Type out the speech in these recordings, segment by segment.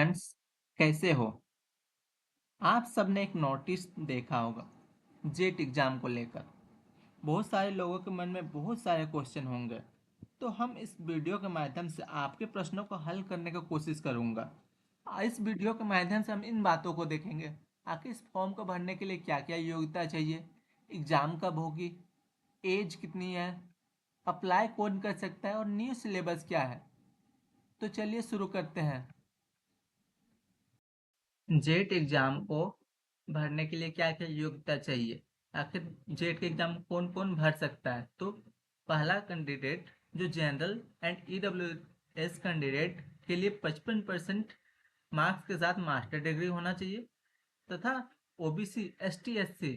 Friends, कैसे हो? आप सबने एक नोटिस देखा होगा जेट एग्जाम को लेकर। बहुत सारे लोगों के मन में बहुत सारे क्वेश्चन होंगे, तो हम इस वीडियो के माध्यम से आपके प्रश्नों को हल करने की कोशिश करूंगा। इस वीडियो के माध्यम से हम इन बातों को देखेंगे, आखिर इस फॉर्म को भरने के लिए क्या क्या योग्यता चाहिए, एग्जाम कब होगी, एज कितनी है, अप्लाई कौन कर सकता है और न्यू सिलेबस क्या है। तो चलिए शुरू करते हैं। जेट एग्जाम को भरने के लिए क्या क्या योग्यता चाहिए, आखिर जेट के एग्जाम कौन कौन भर सकता है। तो पहला कैंडिडेट जो जनरल एंड EWS कैंडिडेट के लिए 55% मार्क्स के साथ मास्टर डिग्री होना चाहिए, तथा OBC ST SC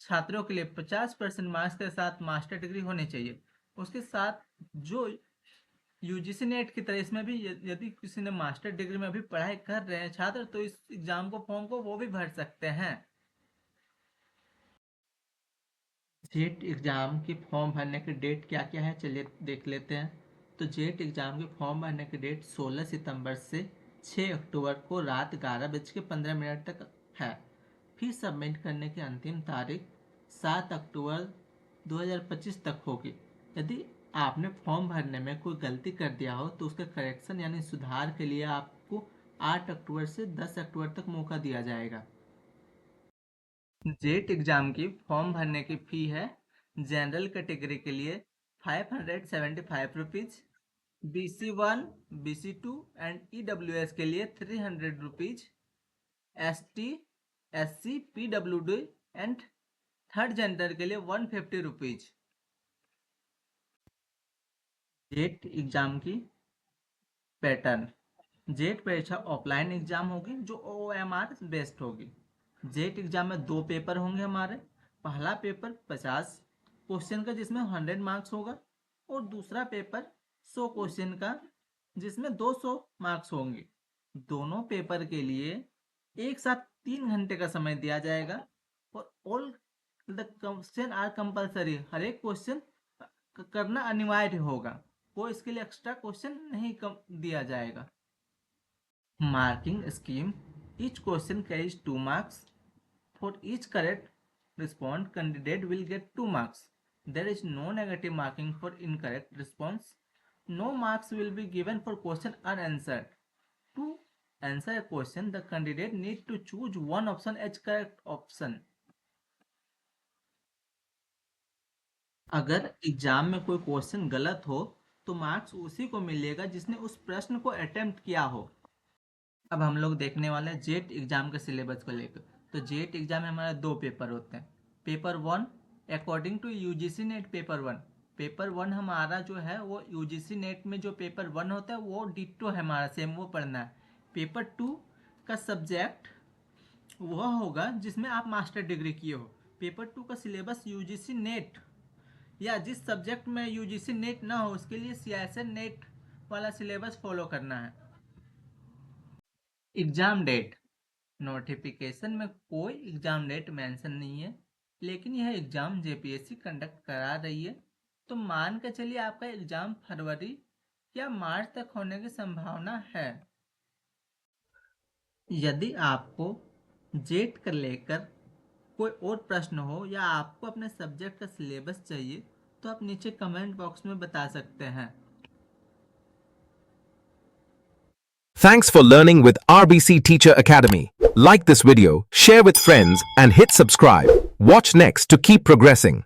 छात्रों के लिए 50% मार्क्स के साथ मास्टर डिग्री होनी चाहिए। उसके साथ जो यूजीसी नेट की तरह इसमें भी यदि किसी ने मास्टर डिग्री में भी पढ़ाई कर रहे हैं छात्र, तो इस एग्जाम को फॉर्म को वो भी भर सकते हैं। जेट एग्जाम की फॉर्म भरने की डेट क्या क्या है, चलिए देख लेते हैं। तो जेट एग्जाम की फॉर्म भरने की डेट 16 सितंबर से 6 अक्टूबर को रात 11:15 तक है। फीस सबमिट करने की अंतिम तारीख 7 अक्टूबर 2025 तक होगी। यदि आपने फॉर्म भरने में कोई गलती कर दिया हो तो उसके करेक्शन यानी सुधार के लिए आपको 8 अक्टूबर से 10 अक्टूबर तक मौका दिया जाएगा। जेट एग्जाम की फॉर्म भरने की फ़ी है जनरल कैटेगरी के लिए 575 rupees, BC1 BC2 and EWS के लिए 300 rupees, ST SC PWD and third gender के लिए 150 रुपीज़। जेट एग्जाम की पैटर्न, जेट परीक्षा ऑफलाइन एग्जाम होगी जो OMR बेस्ड होगी। जेट एग्जाम में 2 पेपर होंगे हमारे। पहला पेपर 50 क्वेश्चन का जिसमें 100 मार्क्स होगा, और दूसरा पेपर 100 क्वेश्चन का जिसमें 200 मार्क्स होंगे। दोनों पेपर के लिए एक साथ 3 घंटे का समय दिया जाएगा, और all the question are compulsory, हर एक क्वेश्चन करना अनिवार्य होगा, कोई इसके लिए एक्स्ट्रा क्वेश्चन नहीं दिया जाएगा। Marking scheme, each question carries 2 marks. For each correct response, candidate will get 2 marks. There is no negative marking for incorrect response. No marks will be given for question unanswered. To answer a question, the candidate need to choose one option as correct option. अगर exam में कोई question गलत हो तो marks उसी को मिलेगा जिसने उस प्रश्न को अटेम्प्ट किया हो। अब हम लोग देखने वाले हैं जेट एग्जाम के सिलेबस को लेकर। तो जेट एग्जाम में हमारे 2 पेपर होते हैं। Paper 1 according to UGC NET paper 1 हमारा जो है वो यूजीसी नेट में जो पेपर 1 होता है वो डिट्टो है हमारा, सेम वो पढ़ना है। पेपर 2 का सब्जेक्ट वह होगा जिसमें आप मास्टर डिग्री किए हो। पेपर 2 का सिलेबस यूजीसी नेट या जिस सब्जेक्ट में यूजीसी नेट ना हो उसके लिए CISN नेट वाला सिलेबस फॉलो करना है। एग्जाम डेट, नोटिफिकेशन में कोई एग्जाम डेट मेंशन नहीं है, लेकिन यह एग्जाम JPSC कंडक्ट करा रही है, तो मान के चलिए आपका एग्जाम फरवरी या मार्च तक होने की संभावना है। यदि आपको जेट को लेकर कोई और प्रश्न हो या आपको अपने सब्जेक्ट का सिलेबस चाहिए तो आप नीचे कमेंट बॉक्स में बता सकते हैं। Thanks for learning with RBC Teacher Academy. Like this video, share with friends, and hit subscribe. Watch next to keep progressing.